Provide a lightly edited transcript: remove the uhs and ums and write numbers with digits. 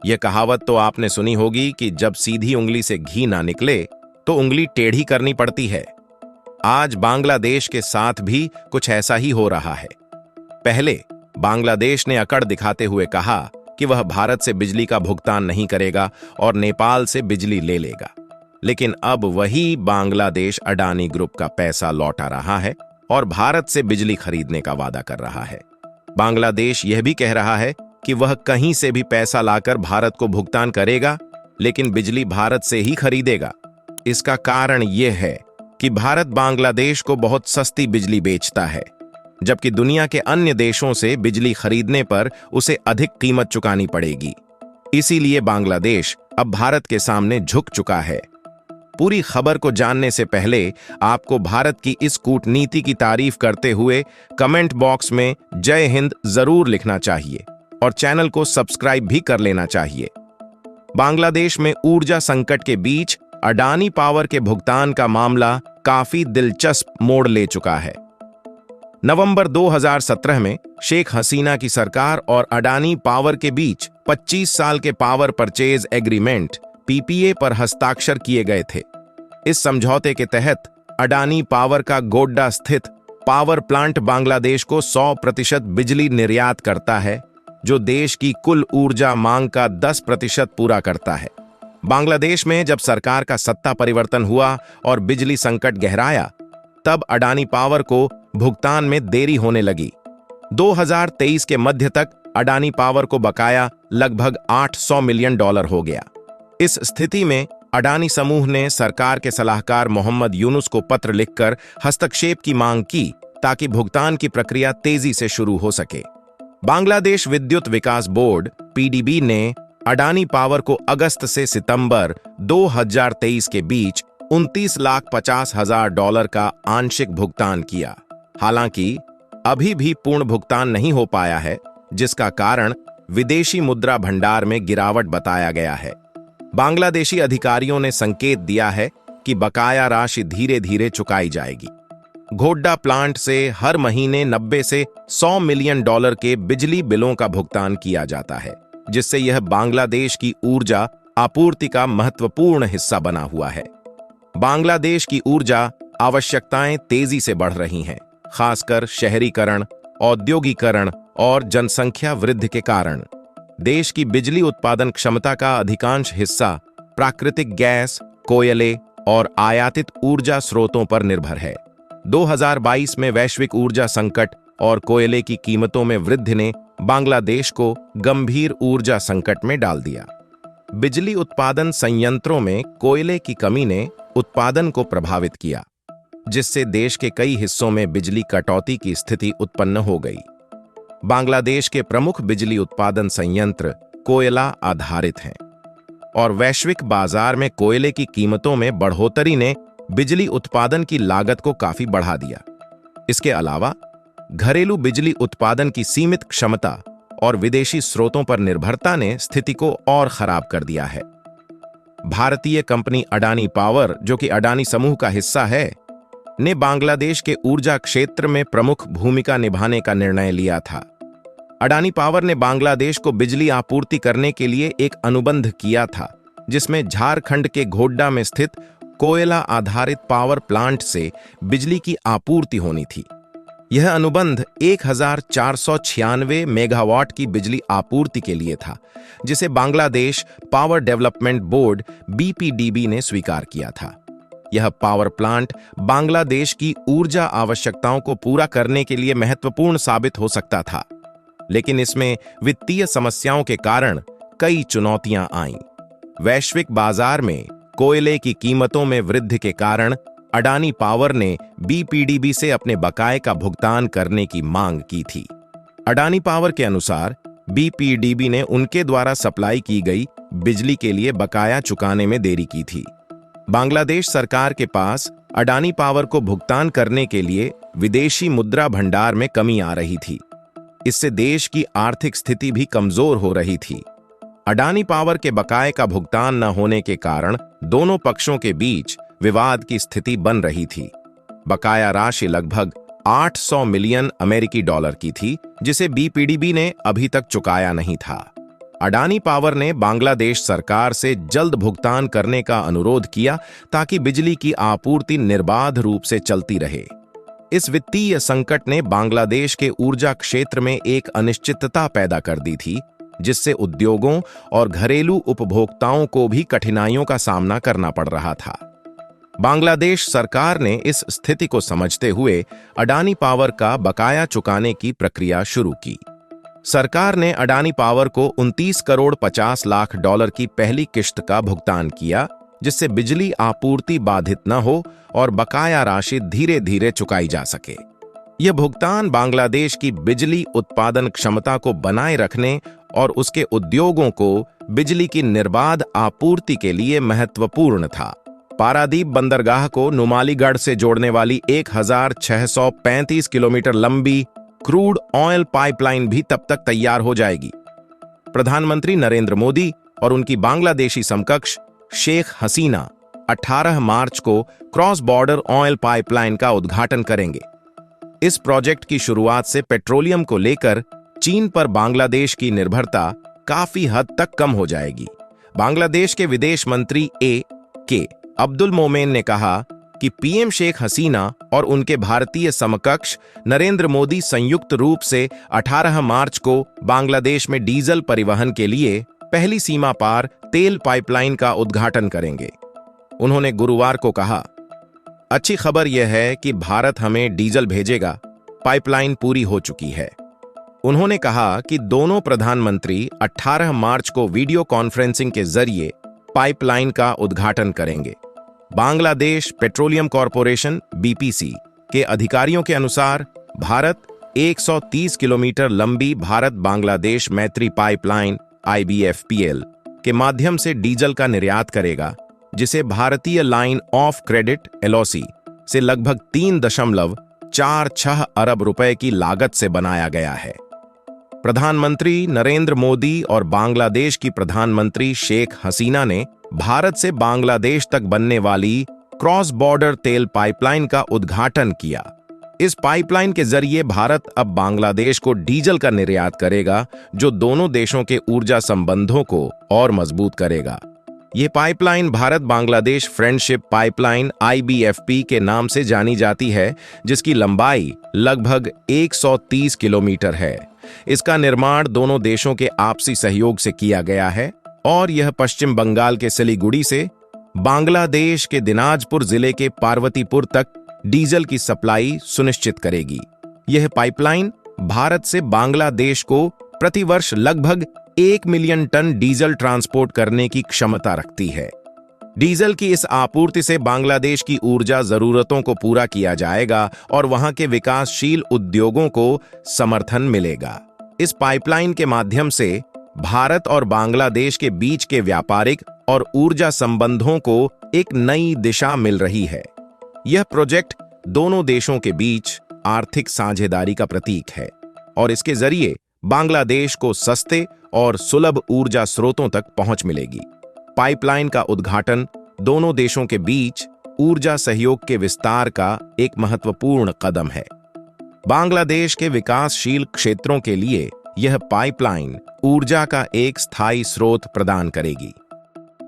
यह कहावत तो आपने सुनी होगी कि जब सीधी उंगली से घी ना निकले तो उंगली टेढ़ी करनी पड़ती है। आज बांग्लादेश के साथ भी कुछ ऐसा ही हो रहा है। पहले बांग्लादेश ने अकड़ दिखाते हुए कहा कि वह भारत से बिजली का भुगतान नहीं करेगा और नेपाल से बिजली ले लेगा, लेकिन अब वही बांग्लादेश अडानी ग्रुप का पैसा लौटा रहा है और भारत से बिजली खरीदने का वादा कर रहा है। बांग्लादेश यह भी कह रहा है कि वह कहीं से भी पैसा लाकर भारत को भुगतान करेगा, लेकिन बिजली भारत से ही खरीदेगा। इसका कारण यह है कि भारत बांग्लादेश को बहुत सस्ती बिजली बेचता है, जबकि दुनिया के अन्य देशों से बिजली खरीदने पर उसे अधिक कीमत चुकानी पड़ेगी। इसीलिए बांग्लादेश अब भारत के सामने झुक चुका है। पूरी खबर को जानने से पहले आपको भारत की इस कूटनीति की तारीफ करते हुए कमेंट बॉक्स में जय हिंद जरूर लिखना चाहिए और चैनल को सब्सक्राइब भी कर लेना चाहिए। बांग्लादेश में ऊर्जा संकट के बीच अडानी पावर के भुगतान का मामला काफी दिलचस्प मोड़ ले चुका है। नवंबर 2017 में शेख हसीना की सरकार और अडानी पावर के बीच 25 साल के पावर परचेज एग्रीमेंट पीपीए पर हस्ताक्षर किए गए थे। इस समझौते के तहत अडानी पावर का गोड्डा स्थित पावर प्लांट बांग्लादेश को 100% बिजली निर्यात करता है, जो देश की कुल ऊर्जा मांग का 10% पूरा करता है। बांग्लादेश में जब सरकार का सत्ता परिवर्तन हुआ और बिजली संकट गहराया, तब अडानी पावर को भुगतान में देरी होने लगी। 2023 के मध्य तक अडानी पावर को बकाया लगभग $800 मिलियन हो गया। इस स्थिति में अडानी समूह ने सरकार के सलाहकार मोहम्मद यूनुस को पत्र लिखकर हस्तक्षेप की मांग की, ताकि भुगतान की प्रक्रिया तेजी से शुरू हो सके। बांग्लादेश विद्युत विकास बोर्ड पीडीबी ने अडानी पावर को अगस्त से सितंबर 2023 के बीच $29,50,000 का आंशिक भुगतान किया। हालांकि अभी भी पूर्ण भुगतान नहीं हो पाया है, जिसका कारण विदेशी मुद्रा भंडार में गिरावट बताया गया है। बांग्लादेशी अधिकारियों ने संकेत दिया है कि बकाया राशि धीरे धीरे चुकाई जाएगी। गोड्डा प्लांट से हर महीने 90 से $100 मिलियन के बिजली बिलों का भुगतान किया जाता है, जिससे यह बांग्लादेश की ऊर्जा आपूर्ति का महत्वपूर्ण हिस्सा बना हुआ है। बांग्लादेश की ऊर्जा आवश्यकताएं तेजी से बढ़ रही हैं, खासकर शहरीकरण, औद्योगिकरण और जनसंख्या वृद्धि के कारण। देश की बिजली उत्पादन क्षमता का अधिकांश हिस्सा प्राकृतिक गैस, कोयले और आयातित ऊर्जा स्रोतों पर निर्भर है। 2022 में वैश्विक ऊर्जा संकट और कोयले की कीमतों में वृद्धि ने बांग्लादेश को गंभीर ऊर्जा संकट में डाल दिया। बिजली उत्पादन संयंत्रों में कोयले की कमी ने उत्पादन को प्रभावित किया, जिससे देश के कई हिस्सों में बिजली कटौती की स्थिति उत्पन्न हो गई। बांग्लादेश के प्रमुख बिजली उत्पादन संयंत्र कोयला आधारित हैं और वैश्विक बाजार में कोयले की कीमतों में बढ़ोतरी ने बिजली उत्पादन की लागत को काफी बढ़ा दिया। इसके अलावा घरेलू बिजली उत्पादन की सीमित क्षमता और विदेशी स्रोतों पर निर्भरता ने स्थिति को और खराब कर दिया है। भारतीय कंपनी अडानी पावर, जो कि अडानी समूह का हिस्सा है, ने बांग्लादेश के ऊर्जा क्षेत्र में प्रमुख भूमिका निभाने का निर्णय लिया था। अडानी पावर ने बांग्लादेश को बिजली आपूर्ति करने के लिए एक अनुबंध किया था, जिसमें झारखंड के गोड्डा में स्थित कोयला आधारित पावर प्लांट से बिजली की आपूर्ति होनी थी। यह अनुबंध 1496 मेगावाट की बिजली आपूर्ति के लिए था, जिसे बांग्लादेश पावर डेवलपमेंट बोर्ड बीपीडीबी ने स्वीकार किया था। यह पावर प्लांट बांग्लादेश की ऊर्जा आवश्यकताओं को पूरा करने के लिए महत्वपूर्ण साबित हो सकता था, लेकिन इसमें वित्तीय समस्याओं के कारण कई चुनौतियां आईं। वैश्विक बाजार में कोयले की कीमतों में वृद्धि के कारण अडानी पावर ने बीपीडीबी से अपने बकाये का भुगतान करने की मांग की थी। अडानी पावर के अनुसार बीपीडीबी ने उनके द्वारा सप्लाई की गई बिजली के लिए बकाया चुकाने में देरी की थी। बांग्लादेश सरकार के पास अडानी पावर को भुगतान करने के लिए विदेशी मुद्रा भंडार में कमी आ रही थी। इससे देश की आर्थिक स्थिति भी कमजोर हो रही थी। अडानी पावर के बकाये का भुगतान न होने के कारण दोनों पक्षों के बीच विवाद की स्थिति बन रही थी। बकाया राशि लगभग $800 मिलियन की थी, जिसे बीपीडीबी ने अभी तक चुकाया नहीं था। अडानी पावर ने बांग्लादेश सरकार से जल्द भुगतान करने का अनुरोध किया ताकि बिजली की आपूर्ति निर्बाध रूप से चलती रहे। इस वित्तीय संकट ने बांग्लादेश के ऊर्जा क्षेत्र में एक अनिश्चितता पैदा कर दी थी, जिससे उद्योगों और घरेलू उपभोक्ताओं को भी कठिनाइयों का सामना करना पड़ रहा था। बांग्लादेश सरकार ने इस स्थिति को समझते हुए अडानी पावर का बकाया चुकाने की प्रक्रिया शुरू की। सरकार ने अडानी पावर को 29 करोड़ 50 लाख डॉलर की पहली किश्त का भुगतान किया, जिससे बिजली आपूर्ति बाधित न हो और बकाया राशि धीरे धीरे चुकाई जा सके। यह भुगतान बांग्लादेश की बिजली उत्पादन क्षमता को बनाए रखने और उसके उद्योगों को बिजली की निर्बाध आपूर्ति के लिए महत्वपूर्ण था। पारादीप बंदरगाह को नुमालीगढ़ से जोड़ने वाली 1635 किलोमीटर लंबी क्रूड ऑयल पाइपलाइन भी तब तक तैयार हो जाएगी। प्रधानमंत्री नरेंद्र मोदी और उनकी बांग्लादेशी समकक्ष शेख हसीना 18 मार्च को क्रॉस बॉर्डर ऑयल पाइपलाइन का उद्घाटन करेंगे। इस प्रोजेक्ट की शुरुआत से पेट्रोलियम को लेकर चीन पर बांग्लादेश की निर्भरता काफी हद तक कम हो जाएगी। बांग्लादेश के विदेश मंत्री के अब्दुल मोमेन ने कहा कि पीएम शेख हसीना और उनके भारतीय समकक्ष नरेंद्र मोदी संयुक्त रूप से 18 मार्च को बांग्लादेश में डीजल परिवहन के लिए पहली सीमा पार तेल पाइपलाइन का उद्घाटन करेंगे। उन्होंने गुरुवार को कहा, अच्छी खबर यह है कि भारत हमें डीजल भेजेगा, पाइपलाइन पूरी हो चुकी है। उन्होंने कहा कि दोनों प्रधानमंत्री 18 मार्च को वीडियो कॉन्फ्रेंसिंग के जरिए पाइपलाइन का उद्घाटन करेंगे। बांग्लादेश पेट्रोलियम कॉरपोरेशन (बीपीसी) के अधिकारियों के अनुसार भारत 130 किलोमीटर लंबी भारत बांग्लादेश मैत्री पाइपलाइन (IBFPL) के माध्यम से डीजल का निर्यात करेगा, जिसे भारतीय लाइन ऑफ क्रेडिट (LOC) से लगभग 3.46 अरब रुपए की लागत से बनाया गया है। प्रधानमंत्री नरेंद्र मोदी और बांग्लादेश की प्रधानमंत्री शेख हसीना ने भारत से बांग्लादेश तक बनने वाली क्रॉस बॉर्डर तेल पाइपलाइन का उद्घाटन किया। इस पाइपलाइन के जरिए भारत अब बांग्लादेश को डीजल का निर्यात करेगा, जो दोनों देशों के ऊर्जा संबंधों को और मजबूत करेगा। ये pipeline Bharat Bangladesh friendship pipeline (IBFP) के नाम से जानी जाती है, जिसकी लंबाई लगभग 130 किलोमीटर है। इसका निर्माण दोनों देशों के आपसी सहयोग से किया गया है और यह पश्चिम बंगाल के सिलीगुड़ी से बांग्लादेश के दिनाजपुर जिले के पार्वतीपुर तक डीजल की सप्लाई सुनिश्चित करेगी। यह पाइपलाइन भारत से बांग्लादेश को प्रतिवर्ष लगभग 1 मिलियन टन डीजल ट्रांसपोर्ट करने की क्षमता रखती है। डीजल की इस आपूर्ति से बांग्लादेश की ऊर्जा जरूरतों को पूरा किया जाएगा और वहां के विकासशील उद्योगों को समर्थन मिलेगा। इस पाइपलाइन के माध्यम से भारत और बांग्लादेश के बीच के व्यापारिक और ऊर्जा संबंधों को एक नई दिशा मिल रही है। यह प्रोजेक्ट दोनों देशों के बीच आर्थिक साझेदारी का प्रतीक है और इसके जरिए बांग्लादेश को सस्ते और सुलभ ऊर्जा स्रोतों तक पहुंच मिलेगी। पाइपलाइन का उद्घाटन दोनों देशों के बीच ऊर्जा सहयोग के विस्तार का एक महत्वपूर्ण कदम है। बांग्लादेश के विकासशील क्षेत्रों के लिए यह पाइपलाइन ऊर्जा का एक स्थायी स्रोत प्रदान करेगी।